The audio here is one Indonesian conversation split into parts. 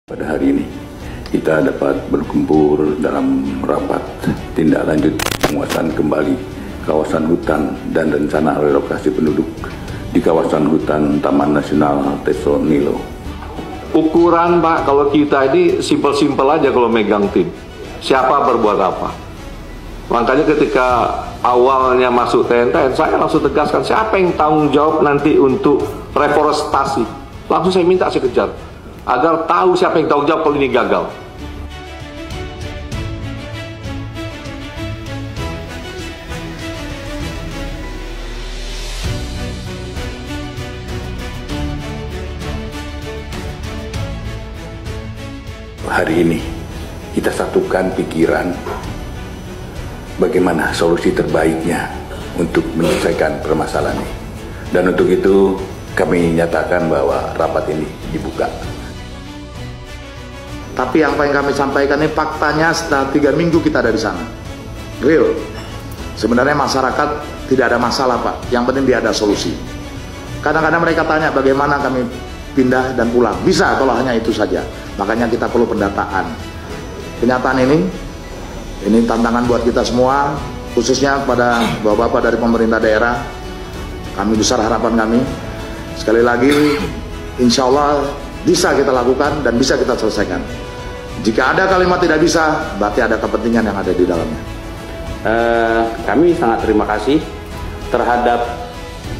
Pada hari ini kita dapat berkumpul dalam rapat tindak lanjut penguasaan kembali kawasan hutan dan rencana relokasi penduduk di kawasan hutan Taman Nasional Tesonilo. Ukuran Pak, kalau kita ini simpel-simpel aja kalau megang tim. Siapa berbuat apa? Makanya ketika awalnya masuk TNTN, saya langsung tegaskan siapa yang tanggung jawab nanti untuk reforestasi. Langsung saya minta saya kejar, agar tahu siapa yang tanggung jawab kalau ini gagal. Hari ini kita satukan pikiran bagaimana solusi terbaiknya untuk menyelesaikan permasalahan ini. Dan untuk itu kami nyatakan bahwa rapat ini dibuka. Tapi yang paling kami sampaikan ini faktanya setelah 3 minggu kita ada di sana. Real. Sebenarnya masyarakat tidak ada masalah Pak. Yang penting dia ada solusi. Kadang-kadang mereka tanya bagaimana kami pindah dan pulang. Bisa kalau hanya itu saja. Makanya kita perlu pendataan. Kenyataan ini tantangan buat kita semua, khususnya kepada bapak-bapak dari pemerintah daerah. Kami besar harapan kami. Sekali lagi, insya Allah bisa kita lakukan dan bisa kita selesaikan. Jika ada kalimat tidak bisa, berarti ada kepentingan yang ada di dalamnya. Kami sangat terima kasih terhadap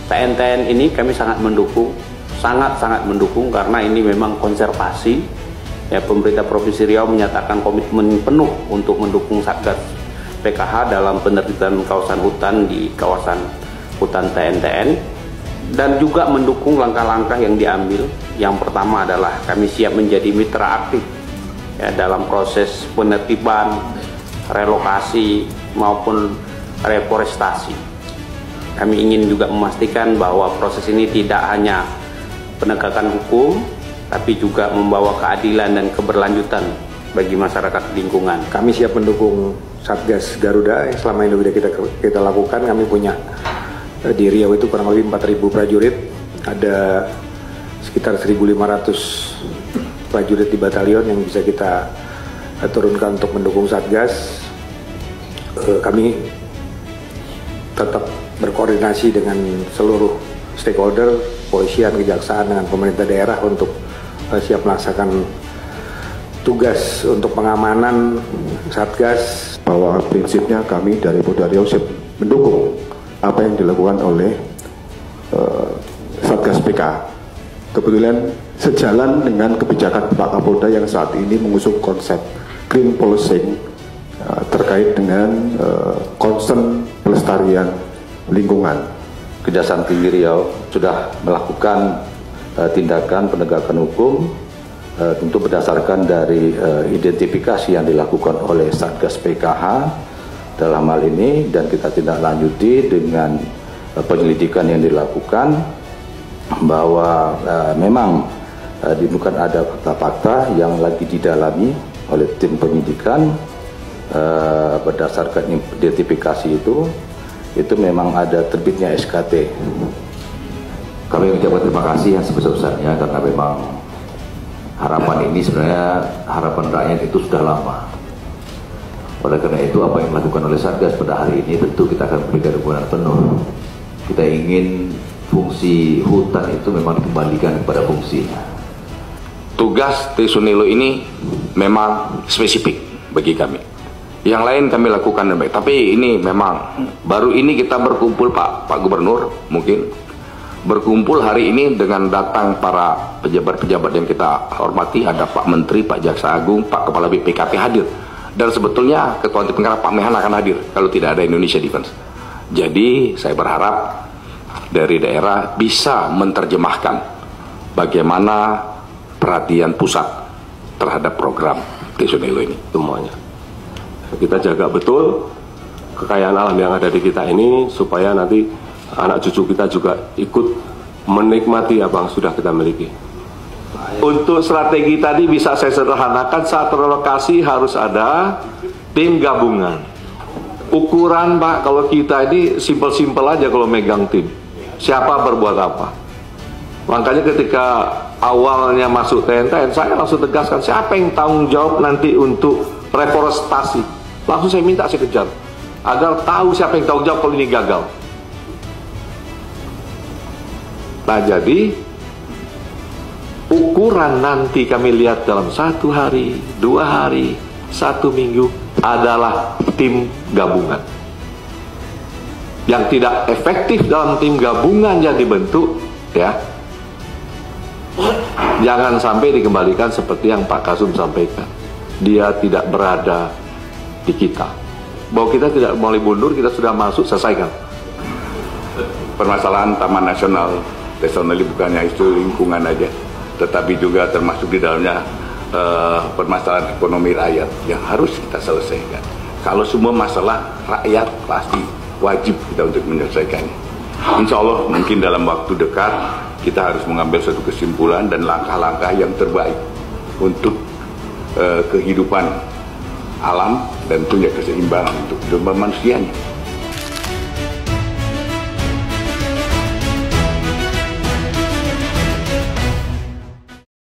TNTN ini. Kami sangat mendukung, sangat mendukung karena ini memang konservasi. Ya, pemerintah Provinsi Riau menyatakan komitmen penuh untuk mendukung Satgas PKH dalam penertiban kawasan hutan di kawasan hutan TNTN dan juga mendukung langkah-langkah yang diambil. Yang pertama adalah kami siap menjadi mitra aktif ya, dalam proses penertiban, relokasi maupun reforestasi. Kami ingin juga memastikan bahwa proses ini tidak hanya penegakan hukum, tapi juga membawa keadilan dan keberlanjutan bagi masyarakat lingkungan. Kami siap mendukung Satgas Garuda. Selama ini sudah kita lakukan. Kami punya di Riau itu kurang lebih 4.000 prajurit, ada sekitar 1.500 prajurit di batalion yang bisa kita turunkan untuk mendukung Satgas. Kami tetap berkoordinasi dengan seluruh stakeholder, polisian, kejaksaan, dengan pemerintah daerah untuk siap melaksanakan tugas untuk pengamanan Satgas. Bahwa prinsipnya kami dari Polda Riau siap mendukung apa yang dilakukan oleh Satgas PK. Kebetulan sejalan dengan kebijakan Pak Kapolda yang saat ini mengusung konsep green policing terkait dengan concern pelestarian lingkungan. Kejaksaan Tinggi Riau sudah melakukan tindakan penegakan hukum tentu berdasarkan dari identifikasi yang dilakukan oleh Satgas PKH dalam hal ini, dan kita tindak lanjuti dengan penyelidikan yang dilakukan bahwa memang ditemukan ada fakta-fakta yang lagi didalami oleh tim penyidikan. Berdasarkan identifikasi itu memang ada terbitnya SKT. Kami mengucapkan terima kasih yang sebesar-besarnya karena memang harapan ini sebenarnya harapan rakyat itu sudah lama. Oleh karena itu apa yang dilakukan oleh Satgas pada hari ini tentu kita akan berikan dukungan penuh. Kita ingin fungsi hutan itu memang dikembalikan kepada fungsinya. Tugas Tesonilo ini memang spesifik bagi kami. Yang lain kami lakukan dengan baik. Tapi ini memang baru ini kita berkumpul Pak Gubernur, mungkin berkumpul hari ini dengan datang para pejabat-pejabat yang kita hormati. Ada Pak Menteri, Pak Jaksa Agung, Pak Kepala BPKP hadir. Dan sebetulnya Ketua Tim Penggerak Pak Mehan akan hadir kalau tidak ada Indonesia Defense. Jadi saya berharap dari daerah bisa menerjemahkan bagaimana perhatian pusat terhadap program Tesonilo ini semuanya. Kita jaga betul kekayaan alam yang ada di kita ini supaya nanti anak cucu kita juga ikut menikmati apa yang sudah kita miliki. Untuk strategi tadi bisa saya sederhanakan, saat relokasi harus ada tim gabungan. Ukuran Pak, kalau kita ini simpel-simpel aja kalau megang tim. Siapa berbuat apa. Makanya ketika awalnya masuk TNTN, saya langsung tegaskan siapa yang tanggung jawab nanti untuk reforestasi. Langsung saya minta, saya kejar agar tahu siapa yang tanggung jawab kalau ini gagal. Nah, jadi ukuran nanti kami lihat dalam 1 hari, 2 hari, 1 minggu adalah tim gabungan. Yang tidak efektif dalam tim gabungan yang dibentuk, ya, jangan sampai dikembalikan seperti yang Pak Kasum sampaikan. Dia tidak berada di kita. Bahwa kita tidak boleh mundur, kita sudah masuk, selesaikan. Permasalahan Taman Nasional Tesoneli bukannya isu lingkungan aja, tetapi juga termasuk di dalamnya permasalahan ekonomi rakyat yang harus kita selesaikan. Kalau semua masalah rakyat pasti wajib kita untuk menyelesaikannya. Insya Allah mungkin dalam waktu dekat kita harus mengambil suatu kesimpulan dan langkah-langkah yang terbaik untuk kehidupan alam dan punya keseimbangan untuk kehidupan manusianya.